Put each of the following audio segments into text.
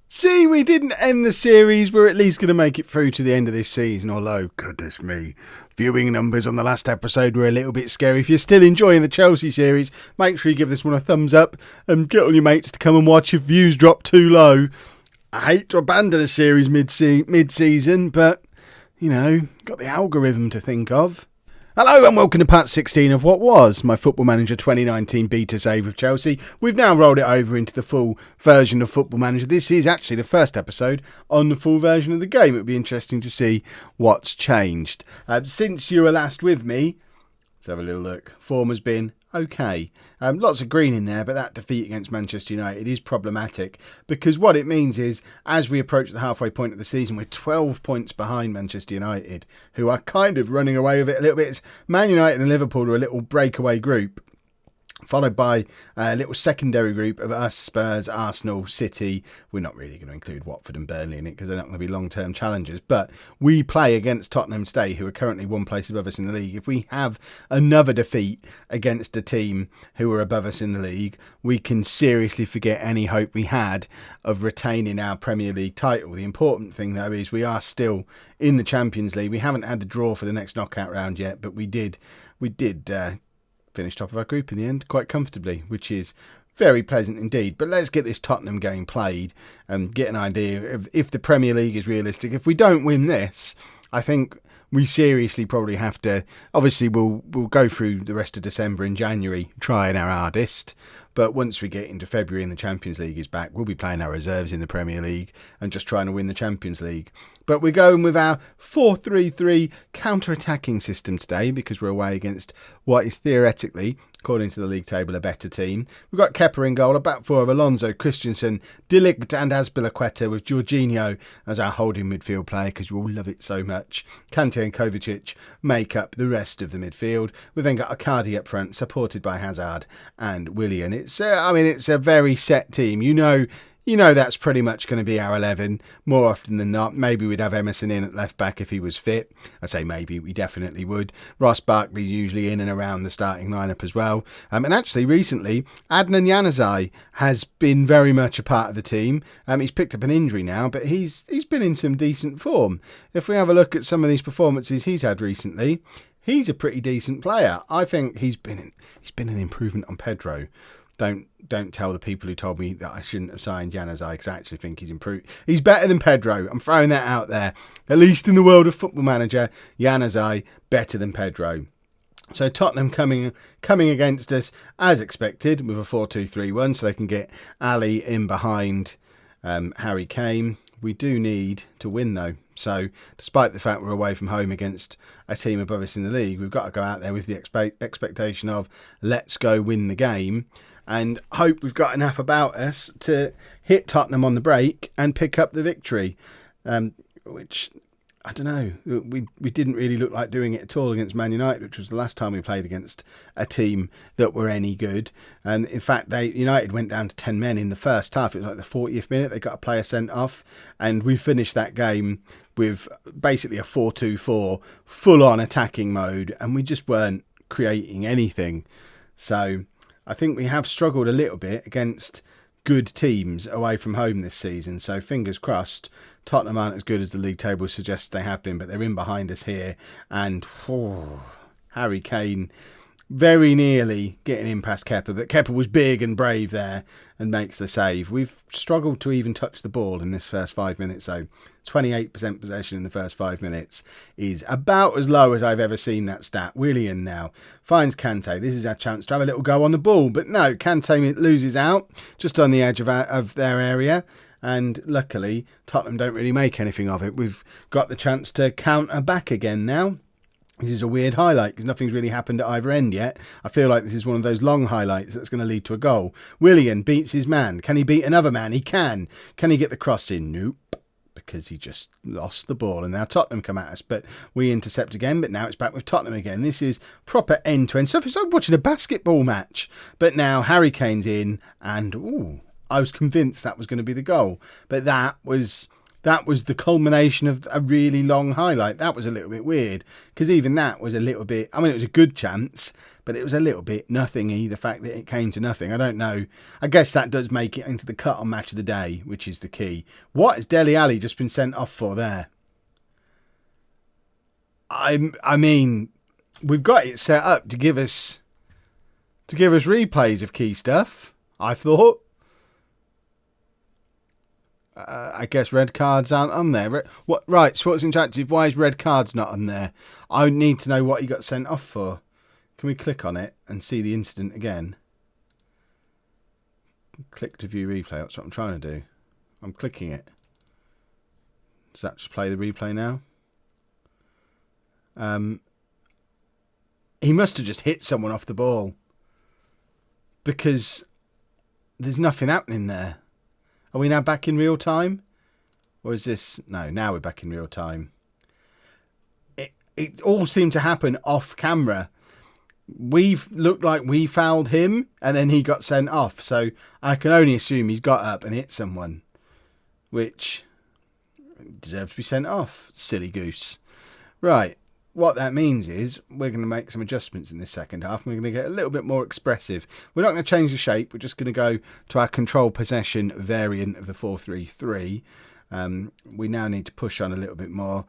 See, we didn't end the series. We're at least going to make it through to the end of this season, although, goodness me, viewing numbers on the last episode were a little bit scary. If you're still enjoying the Chelsea series, make sure you give this one a thumbs up and get all your mates to come and watch if views drop too low. I hate to abandon a series mid-season, but, you know, got the algorithm to think of. Hello and welcome to part 16 of what was my Football Manager 2019 beta save of Chelsea. We've now rolled it over into the full version of Football Manager. This is actually the first episode on the full version of the game. It would be interesting to see what's changed. Since you were last with me, let's have a little look. Form has been okay. Lots of green in there, but that defeat against Manchester United is problematic because what it means is as we approach the halfway point of the season, we're 12 points behind Manchester United, who are kind of running away with it a little bit. It's Man United and Liverpool are a little breakaway group, followed by a little secondary group of us, Spurs, Arsenal, City. We're not really going to include Watford and Burnley in it because they're not going to be long-term challengers. But we play against Tottenham today, who are currently one place above us in the league. If we have another defeat against a team who are above us in the league, we can seriously forget any hope we had of retaining our Premier League title. The important thing, though, is we are still in the Champions League. We haven't had the draw for the next knockout round yet, but we did finish top of our group in the end quite comfortably, which is very pleasant indeed. But let's get this Tottenham game played and get an idea of if the Premier League is realistic. If we don't win this, I think we seriously probably have to, obviously we'll go through the rest of December and January trying our hardest, but once we get into February and the Champions League is back, we'll be playing our reserves in the Premier League and just trying to win the Champions League. But we're going with our 4-3-3 counter-attacking system today because we're away against what is theoretically, according to the league table, a better team. We've got Kepa in goal, a back four of Alonso, Christensen, De Ligt and Azpilicueta, with Jorginho as our holding midfield player because we all love it so much. Kante and Kovacic make up the rest of the midfield. We've then got Icardi up front, supported by Hazard and Willian. It's a very set team. You know that's pretty much going to be our 11 more often than not. Maybe we'd have Emerson in at left back if he was fit. I say maybe, we definitely would. Ross Barkley's usually in and around the starting lineup as well. And actually recently, Adnan Januzaj has been very much a part of the team. He's picked up an injury now, but he's been in some decent form. If we have a look at some of these performances he's had recently, he's a pretty decent player. I think he's been an improvement on Pedro. Don't tell the people who told me that I shouldn't have signed Januzaj because I actually think he's improved. He's better than Pedro. I'm throwing that out there. At least in the world of Football Manager, Januzaj better than Pedro. So Tottenham coming against us as expected with a 4-2-3-1, so they can get Ali in behind Harry Kane. We do need to win though. So despite the fact we're away from home against a team above us in the league, we've got to go out there with the expectation of let's go win the game and hope we've got enough about us to hit Tottenham on the break and pick up the victory, which, I don't know, we didn't really look like doing it at all against Man United, which was the last time we played against a team that were any good. And in fact, United went down to 10 men in the first half. It was like the 40th minute. They got a player sent off, and we finished that game with basically a 4-2-4 full-on attacking mode, and we just weren't creating anything. So I think we have struggled a little bit against good teams away from home this season. So fingers crossed, Tottenham aren't as good as the league table suggests they have been, but they're in behind us here. And Harry Kane very nearly getting in past Kepa, but Kepa was big and brave there and makes the save. We've struggled to even touch the ball in this first 5 minutes, so 28% possession in the first 5 minutes is about as low as I've ever seen that stat. Willian now finds Kante. This is our chance to have a little go on the ball, but no, Kante loses out just on the edge of their area. And luckily, Tottenham don't really make anything of it. We've got the chance to counter back again now. This is a weird highlight because nothing's really happened at either end yet. I feel like this is one of those long highlights that's going to lead to a goal. Willian beats his man. Can he beat another man? He can. Can he get the cross in? Nope. Because he just lost the ball. And now Tottenham come at us. But we intercept again. But now it's back with Tottenham again. This is proper end-to-end stuff. It's like watching a basketball match. But now Harry Kane's in. And, I was convinced that was going to be the goal. But that was the culmination of a really long highlight. That was a little bit weird because even that was a little bit, it was a good chance, but it was a little bit nothingy, the fact that it came to nothing. I don't know. I guess that does make it into the cut-on match of the day, which is the key. What has Dele Alli just been sent off for there? I mean, we've got it set up to give us replays of key stuff, I thought. I guess red cards aren't on there. What? Right, Sports Interactive, why is red cards not on there? I need to know what he got sent off for. Can we click on it and see the incident again? Click to view replay. That's what I'm trying to do. I'm clicking it. Does that just play the replay now? He must have just hit someone off the ball. Because there's nothing happening there. Are we now back in real time? Or is this... No, now we're back in real time. It all seemed to happen off camera. We've looked like we fouled him and then he got sent off. So I can only assume he's got up and hit someone. Which deserves to be sent off. Silly goose. Right. What that means is we're going to make some adjustments in this second half. And we're going to get a little bit more expressive. We're not going to change the shape. We're just going to go to our control possession variant of the 4-3-3. We now need to push on a little bit more.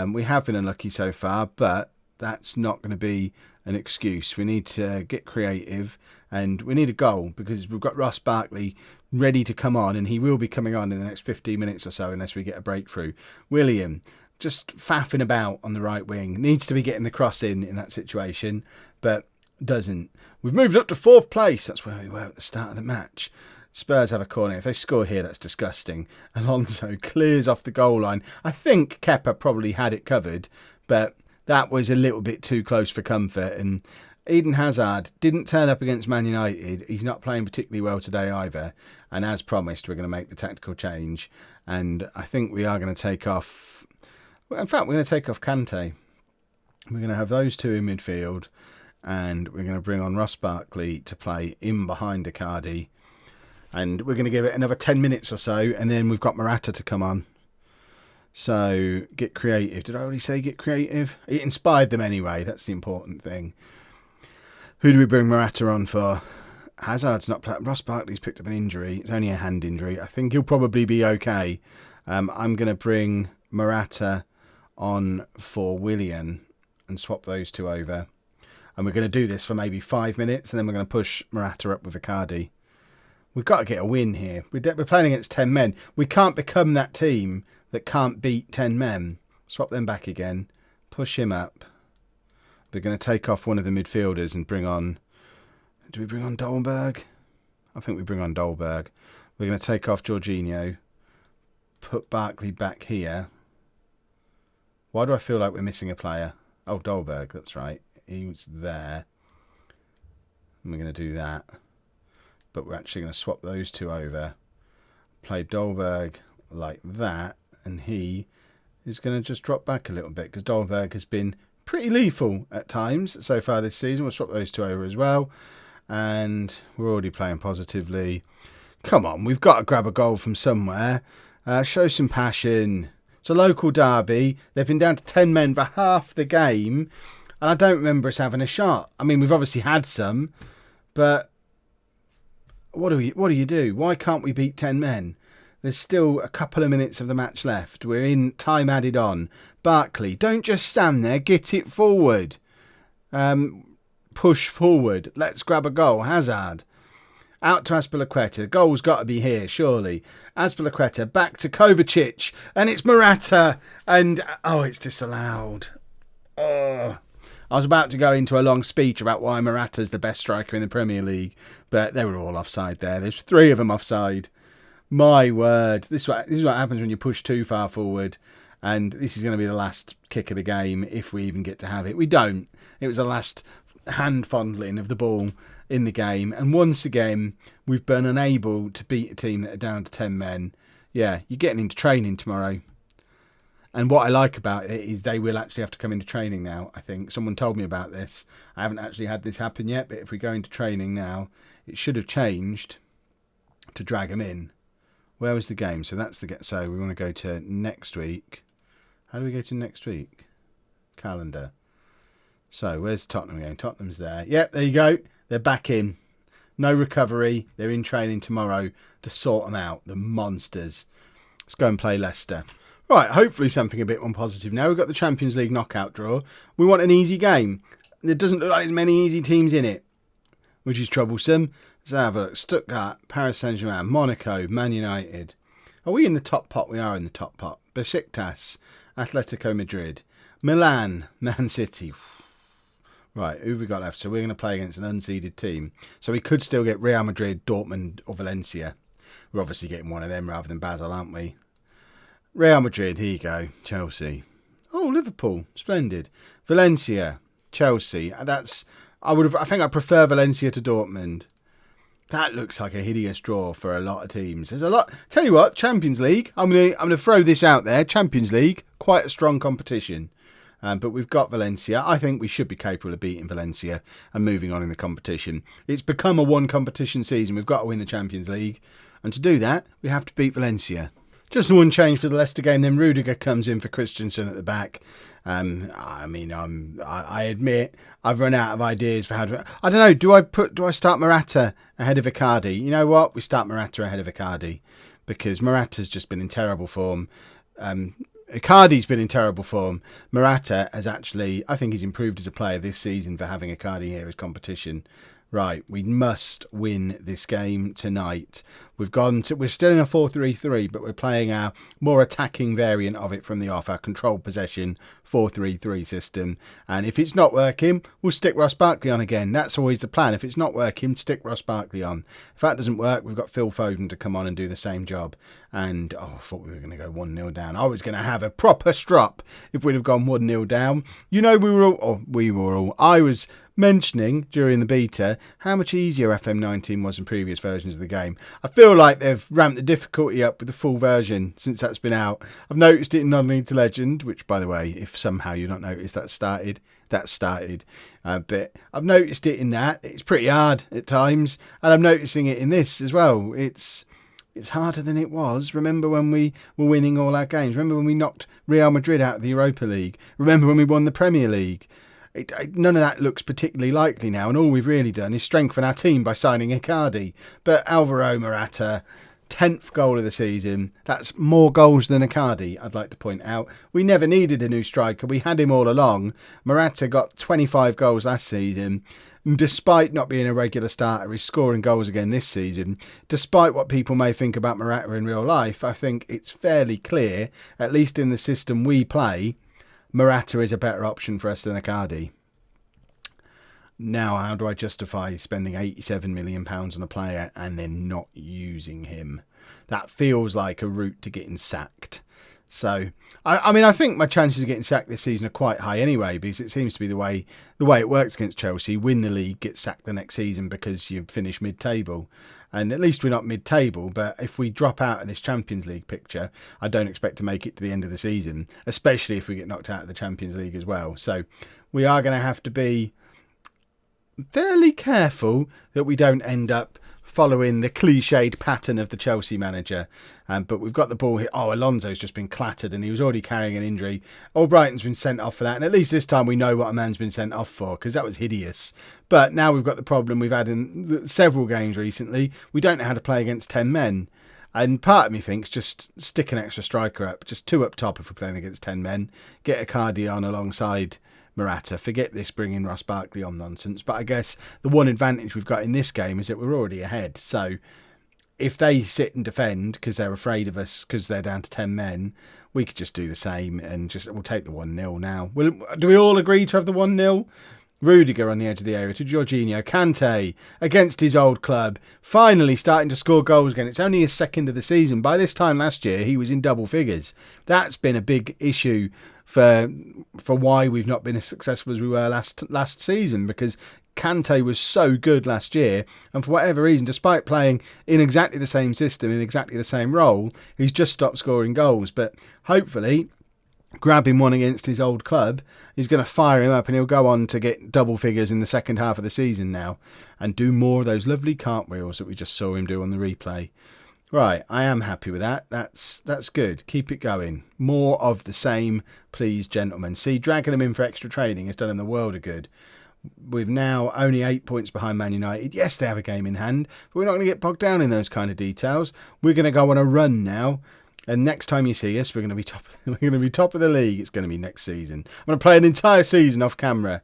We have been unlucky so far, but that's not going to be an excuse. We need to get creative and we need a goal because we've got Ross Barkley ready to come on and he will be coming on in the next 15 minutes or so unless we get a breakthrough. William, just faffing about on the right wing. Needs to be getting the cross in that situation, but doesn't. We've moved up to 4th place. That's where we were at the start of the match. Spurs have a corner. If they score here, that's disgusting. Alonso clears off the goal line. I think Kepa probably had it covered, but that was a little bit too close for comfort. And Eden Hazard didn't turn up against Man United. He's not playing particularly well today either. And as promised, we're going to make the tactical change. And I think we are going to take off... In fact, we're going to take off Kante. We're going to have those two in midfield. And we're going to bring on Ross Barkley to play in behind Icardi. And we're going to give it another 10 minutes or so. And then we've got Morata to come on. So, get creative. Did I already say get creative? It inspired them anyway. That's the important thing. Who do we bring Morata on for? Hazard's not playing. Ross Barkley's picked up an injury. It's only a hand injury. I think he'll probably be okay. I'm going to bring Morata on for Willian and swap those two over. And we're going to do this for maybe 5 minutes. And then we're going to push Morata up with Icardi. We've got to get a win here. We're playing against 10 men. We can't become that team that can't beat 10 men. Swap them back again. Push him up. We're going to take off one of the midfielders and bring on... Do we bring on Dolberg? I think we bring on Dolberg. We're going to take off Jorginho. Put Barkley back here. Why do I feel like we're missing a player? Oh, Dolberg, that's right. He was there. And we're going to do that. But we're actually going to swap those two over. Play Dolberg like that. And he is going to just drop back a little bit. Because Dolberg has been pretty lethal at times so far this season. We'll swap those two over as well. And we're already playing positively. Come on, we've got to grab a goal from somewhere. Show some passion. It's a local derby. They've been down to 10 men for half the game. And I don't remember us having a shot. I mean, we've obviously had some. But... What do you do? Why can't we beat 10 men? There's still a couple of minutes of the match left. We're in time added on. Barkley, don't just stand there. Get it forward. Push forward. Let's grab a goal. Hazard. Out to Azpilicueta. Goal's got to be here, surely. Azpilicueta back to Kovacic. And it's Morata. And, it's disallowed. Oh. I was about to go into a long speech about why Morata's the best striker in the Premier League, but they were all offside there. There's 3 of them offside. My word. This is what happens when you push too far forward, and this is going to be the last kick of the game if we even get to have it. We don't. It was the last hand fondling of the ball in the game, and once again, we've been unable to beat a team that are down to 10 men. Yeah, you're getting into training tomorrow. And what I like about it is they will actually have to come into training now, I think. Someone told me about this. I haven't actually had this happen yet, but if we go into training now, it should have changed to drag them in. Where was the game? So that's the... So we want to go to next week. How do we go to next week? Calendar. So where's Tottenham going? Tottenham's there. Yep, there you go. They're back in. No recovery. They're in training tomorrow to sort them out. The monsters. Let's go and play Leicester. Right, hopefully something a bit more positive now. We've got the Champions League knockout draw. We want an easy game. There doesn't look like there's many easy teams in it, which is troublesome. Let's have a look. Stuttgart, Paris Saint-Germain, Monaco, Man United. Are we in the top pot? We are in the top pot. Besiktas, Atletico Madrid, Milan, Man City. Right, who have we got left? So we're going to play against an unseeded team. So we could still get Real Madrid, Dortmund or Valencia. We're obviously getting one of them rather than Basel, aren't we? Real Madrid, here you go. Chelsea. Oh, Liverpool. Splendid. Valencia, Chelsea. I think I prefer Valencia to Dortmund. That looks like a hideous draw for a lot of teams. There's a lot. Tell you what, Champions League. I'm gonna throw this out there. Champions League, quite a strong competition. But we've got Valencia. I think we should be capable of beating Valencia and moving on in the competition. It's become a one competition season. We've got to win the Champions League. And to do that, we have to beat Valencia. Just one change for the Leicester game. Then Rudiger comes in for Christensen at the back. I admit I've run out of ideas for how to. I don't know. Do I start Morata ahead of Icardi? You know what? We start Morata ahead of Icardi because Morata's just been in terrible form. Icardi's been in terrible form. Morata has actually, I think he's improved as a player this season for having Icardi here as competition. Right, we must win this game tonight. We're still in a 4-3-3, but we're playing our more attacking variant of it from the off, our controlled possession 4-3-3 system. And if it's not working, we'll stick Ross Barkley on again. That's always the plan. If it's not working, stick Ross Barkley on. If that doesn't work, we've got Phil Foden to come on and do the same job. And I thought we were going to go 1-0 down. I was going to have a proper strop if we'd have gone 1-0 down. You know, I was mentioning during the beta how much easier FM19 was in previous versions of the game. I feel like they've ramped the difficulty up with the full version since that's been out. I've noticed it in Non-League to Legend, which, by the way, if somehow you've not noticed that started. But I've noticed it in that. It's pretty hard at times, and I'm noticing it in this as well. It's harder than it was. Remember when we were winning all our games? Remember when we knocked Real Madrid out of the Europa League? Remember when we won the Premier League? None of that looks particularly likely now, and all we've really done is strengthen our team by signing Icardi. But Alvaro Morata, 10th goal of the season. That's more goals than Icardi, I'd like to point out. We never needed a new striker. We had him all along. Morata got 25 goals last season. And despite not being a regular starter, he's scoring goals again this season. Despite what people may think about Morata in real life, I think it's fairly clear, at least in the system we play, Morata is a better option for us than Icardi. Now, how do I justify spending £87 million on a player and then not using him? That feels like a route to getting sacked. So, I think my chances of getting sacked this season are quite high anyway, because it seems to be the way it works against Chelsea. Win the league, get sacked the next season because you finish mid-table. And at least we're not mid-table, but if we drop out of this Champions League picture, I don't expect to make it to the end of the season, especially if we get knocked out of the Champions League as well. So we are going to have to be fairly careful that we don't end up following the cliched pattern of the Chelsea manager. But we've got the ball here. Oh, Alonso's just been clattered and he was already carrying an injury. Albrighton's been sent off for that. And at least this time we know what a man's been sent off for, because that was hideous. But now we've got the problem we've had in several games recently. We don't know how to play against 10 men. And part of me thinks just stick an extra striker up, just 2 up top if we're playing against 10 men. Get Icardi on alongside Morata. Forget this bringing Ross Barkley on nonsense. But I guess the one advantage we've got in this game is that we're already ahead. So if they sit and defend because they're afraid of us because they're down to 10 men, we could just do the same and we'll take the 1-0 now. Do we all agree to have the 1-0? Rudiger on the edge of the area to Jorginho. Kante against his old club. Finally starting to score goals again. It's only his second of the season. By this time last year, he was in double figures. That's been a big issue for why we've not been as successful as we were last season, because Kante was so good last year, and for whatever reason, despite playing in exactly the same system, in exactly the same role, he's just stopped scoring goals. But hopefully, grabbing one against his old club is going to fire him up, and he'll go on to get double figures in the second half of the season now and do more of those lovely cartwheels that we just saw him do on the replay. Right, I am happy with that. That's good. Keep it going. More of the same, please, gentlemen. See, dragging them in for extra training has done them the world of good. We're now only 8 points behind Man United. Yes, they have a game in hand, but we're not going to get bogged down in those kind of details. We're going to go on a run now, and next time you see us, we're going to be top. We're going to be top of the league. It's going to be next season. I'm going to play an entire season off camera.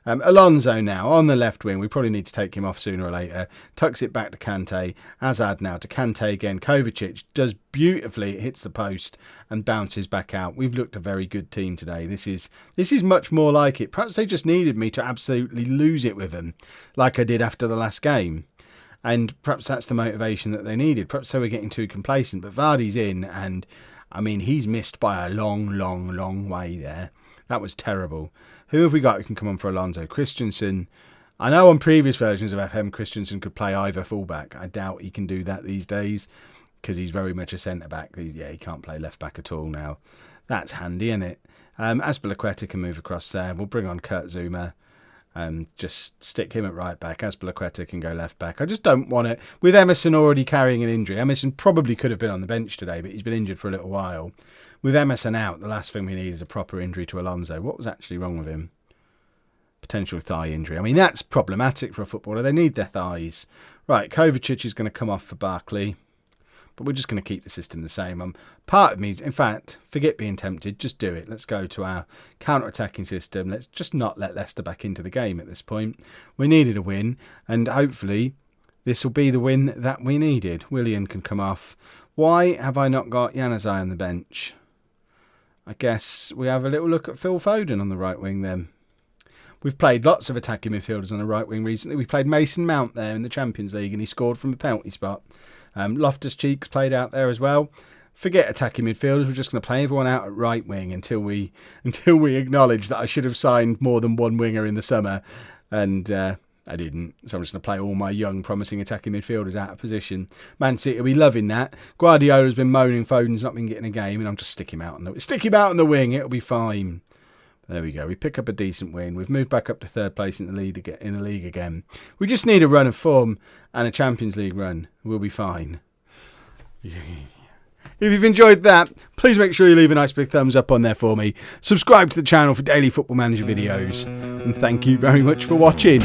Alonso now on the left wing. We probably need to take him off sooner or later. Tucks it back to Kante. Hazard now to Kante again. Kovacic does beautifully. It hits the post and bounces back out. We've looked a very good team today. This is much more like it. Perhaps they just needed me to absolutely lose it with them, like I did after the last game. And perhaps that's the motivation that they needed. Perhaps they were getting too complacent. But Vardy's in, and I mean, he's missed by a long way there. That was terrible. Who have we got who can come on for Alonso? Christensen. I know on previous versions of FM, Christensen could play either fullback. I doubt he can do that these days because he's very much a centre-back. He can't play left-back at all now. That's handy, isn't it? Azpilicueta can move across there. We'll bring on Kurt Zouma and just stick him at right-back. Azpilicueta can go left-back. I just don't want it. With Emerson already carrying an injury, Emerson probably could have been on the bench today, but he's been injured for a little while. With Emerson out, the last thing we need is a proper injury to Alonso. What was actually wrong with him? Potential thigh injury. I mean, that's problematic for a footballer. They need their thighs. Right, Kovacic is going to come off for Barkley. But we're just going to keep the system the same. Part of me, in fact, forget being tempted. Just do it. Let's go to our counter-attacking system. Let's just not let Leicester back into the game at this point. We needed a win. And hopefully, this will be the win that we needed. Willian can come off. Why have I not got Januzaj on the bench? I guess we have a little look at Phil Foden on the right wing then. We've played lots of attacking midfielders on the right wing recently. We played Mason Mount there in the Champions League and he scored from a penalty spot. Loftus-Cheek's played out there as well. Forget attacking midfielders. We're just going to play everyone out at right wing until we acknowledge that I should have signed more than one winger in the summer. And I didn't. So I'm just going to play all my young, promising attacking midfielders out of position. Man City will be loving that. Guardiola's been moaning Foden's not been getting a game, and I'm just stick him out on the wing. It'll be fine. There we go. We pick up a decent win. We've moved back up to third place in the league again. We just need a run of form and a Champions League run. We'll be fine. If you've enjoyed that, please make sure you leave a nice big thumbs up on there for me. Subscribe to the channel for daily Football Manager videos. And thank you very much for watching.